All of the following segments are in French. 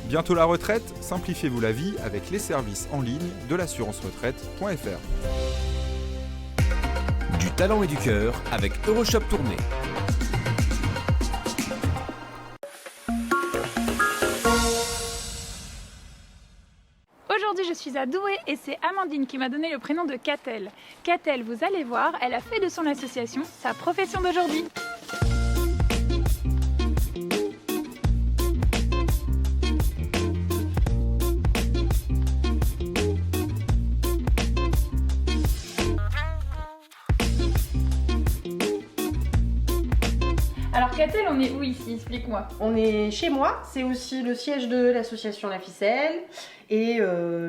Bientôt la retraite, simplifiez-vous la vie avec les services en ligne de l'assurance-retraite.fr. Du talent et du cœur avec Euroshop Tournée. Aujourd'hui, je suis à Douai et c'est Amandine qui m'a donné le prénom de Catel. Catel, vous allez voir, elle a fait de son association sa profession d'aujourd'hui. Alors Catel, on est où ici? Explique-moi. On est chez moi, c'est aussi le siège de l'association La Ficelle et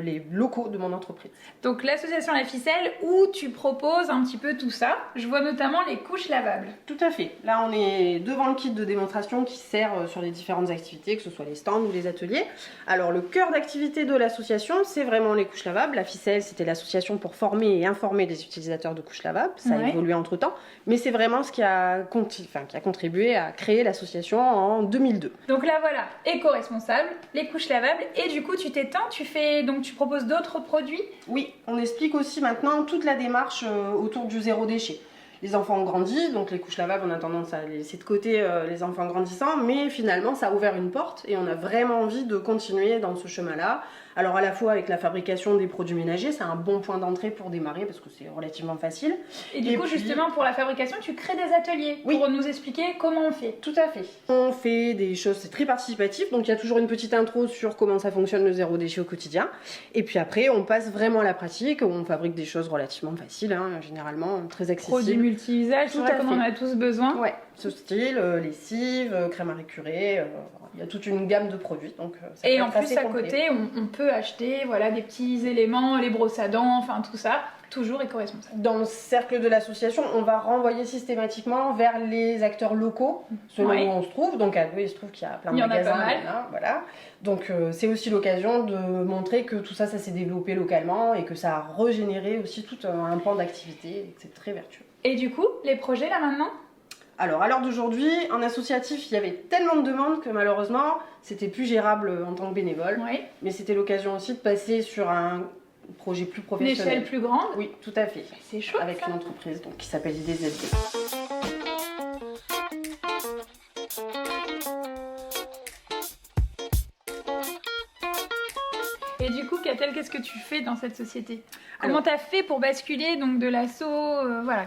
les locaux de mon entreprise. Donc l'association La Ficelle où tu proposes un petit peu tout ça. Je vois notamment les couches lavables. Tout à fait. Là, on est devant le kit de démonstration qui sert sur les différentes activités, que ce soit les stands ou les ateliers. Alors, le cœur d'activité de l'association, c'est vraiment les couches lavables. La Ficelle, c'était l'association pour former et informer les utilisateurs de couches lavables. Ça a évolué entre-temps. Mais c'est vraiment ce qui a contribué à créer l'association en 2002. Donc là, voilà, éco-responsable, les couches lavables. Et du coup, tu t'étends, tu proposes d'autres produits? Oui, on explique aussi maintenant toute la démarche autour du zéro déchet. Les enfants ont grandi, donc les couches lavables, on a tendance à les laisser de côté les enfants grandissants, mais finalement, ça a ouvert une porte et on a vraiment envie de continuer dans ce chemin-là. Alors à la fois avec la fabrication des produits ménagers, c'est un bon point d'entrée pour démarrer parce que c'est relativement facile. Et du coup, justement, pour la fabrication, tu crées des ateliers pour nous expliquer comment on fait. Tout à fait. On fait des choses, c'est très participatif, donc il y a toujours une petite intro sur comment ça fonctionne le zéro déchet au quotidien. Et puis après, on passe vraiment à la pratique, où on fabrique des choses relativement faciles, généralement très accessibles. Produits multi-usages, tout comme on en a tous besoin. Ouais, ce style, lessive, crème à récurer, il y a toute une gamme de produits. Donc, ça et peut en être plus, à côté, on peut acheter des petits éléments, les brosses à dents, enfin tout ça, toujours éco-responsable. Dans le cercle de l'association, on va renvoyer systématiquement vers les acteurs locaux, selon où on se trouve. Donc à Douai, il se trouve qu'il y a plein de magasins. Il y en a pas mal. Voilà. Donc c'est aussi l'occasion de montrer que tout ça s'est développé localement et que ça a régénéré aussi tout un pan d'activité et que c'est très vertueux. Et du coup, les projets là maintenant ? Alors, à l'heure d'aujourd'hui, en associatif, il y avait tellement de demandes que malheureusement, c'était plus gérable en tant que bénévole. Oui. Mais c'était l'occasion aussi de passer sur un projet plus professionnel. Une échelle plus grande ? Oui, tout à fait. C'est chouette. Avec une entreprise qui s'appelle IDZB. Et du coup, Catel, qu'est-ce que tu fais dans cette société ? Comment t'as fait pour basculer donc de l'asso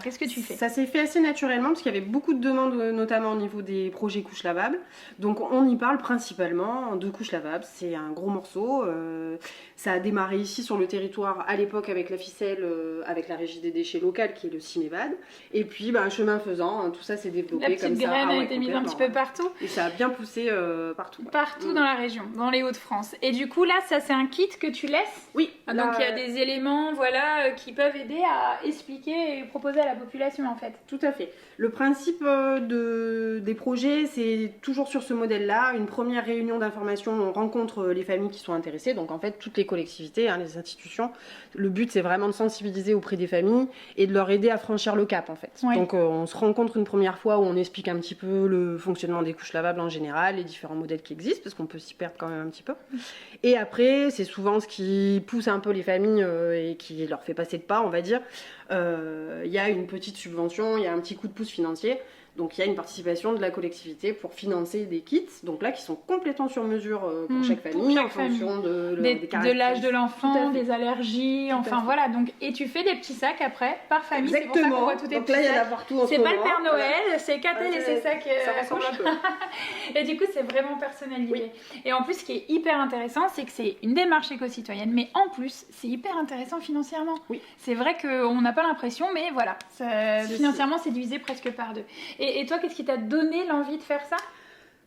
qu'est-ce que tu fais ? Ça s'est fait assez naturellement parce qu'il y avait beaucoup de demandes, notamment au niveau des projets couches lavables. Donc on y parle principalement de couches lavables. C'est un gros morceau. Ça a démarré ici sur le territoire à l'époque avec la ficelle, avec la régie des déchets locale qui est le CIMEVAD. Et puis chemin faisant, tout ça s'est développé comme ça. La petite graine a été mise un petit peu partout. Et ça a bien poussé partout. Partout dans la région, dans les Hauts-de-France. Et du coup là, ça c'est un kit que tu laisses ? Oui. Donc il y a des éléments qui peuvent aider à expliquer et proposer à la population en fait. Tout à fait. Le principe des projets, c'est toujours sur ce modèle-là. Une première réunion d'information, on rencontre les familles qui sont intéressées. Donc en fait, toutes les collectivités, les institutions. Le but, c'est vraiment de sensibiliser auprès des familles et de leur aider à franchir le cap en fait. Oui. Donc on se rencontre une première fois où on explique un petit peu le fonctionnement des couches lavables en général, les différents modèles qui existent, parce qu'on peut s'y perdre quand même un petit peu. Et après, c'est souvent ce qui pousse un peu les familles et qui leur fait passer de pas, on va dire. Il y a une petite subvention, il y a un petit coup de pouce financier. Donc il y a une participation de la collectivité pour financer des kits, donc là qui sont complètement sur mesure pour chaque famille, en fonction de l'âge de l'enfant, des allergies, voilà. Donc, et tu fais des petits sacs après, par famille. Exactement. C'est pour ça qu'on voit tous tes donc petits là, il y en a sacs. partout en ce C'est pas moment. le Père Noël, c'est Catel et ses sacs ça à ressemble couche. un peu. Et du coup, c'est vraiment personnalisé. Oui. Et en plus, ce qui est hyper intéressant, c'est que c'est une démarche éco-citoyenne, mais en plus, c'est hyper intéressant financièrement. Oui. C'est vrai qu'on n'a pas l'impression, mais voilà, financièrement, c'est divisé presque par deux. Et toi, qu'est-ce qui t'a donné l'envie de faire ça ?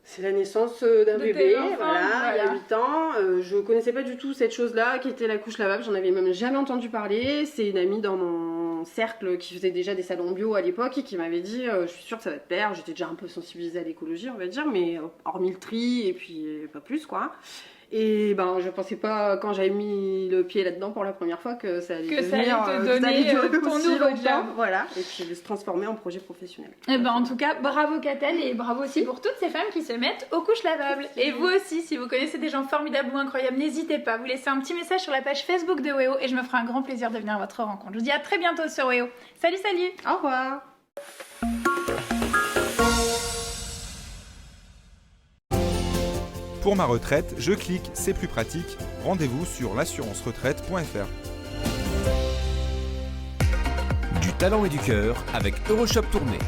C'est la naissance d'un bébé, enfants, il y a 8 ans. Je connaissais pas du tout cette chose-là qui était la couche lavable, j'en avais même jamais entendu parler. C'est une amie dans mon cercle qui faisait déjà des salons bio à l'époque et qui m'avait dit je suis sûre que ça va te plaire. J'étais déjà un peu sensibilisée à l'écologie, on va dire, mais hormis le tri et puis pas plus quoi. Et ben, je pensais pas, quand j'avais mis le pied là-dedans pour la première fois, que ça allait ça allait te donner ton aussi nouveau longtemps. job. Voilà, et puis de se transformer en projet professionnel. Et ben, en tout cas, bravo Catel et bravo aussi pour toutes ces femmes qui se mettent aux couches lavables. Et vous aussi, si vous connaissez des gens formidables ou incroyables, n'hésitez pas, vous laissez un petit message sur la page Facebook de WEO et je me ferai un grand plaisir de venir à votre rencontre. Je vous dis à très bientôt sur WEO. Salut, salut! Au revoir. Pour ma retraite, je clique, c'est plus pratique. Rendez-vous sur l'assurance-retraite.fr. Du talent et du cœur avec Euroshop Tournai.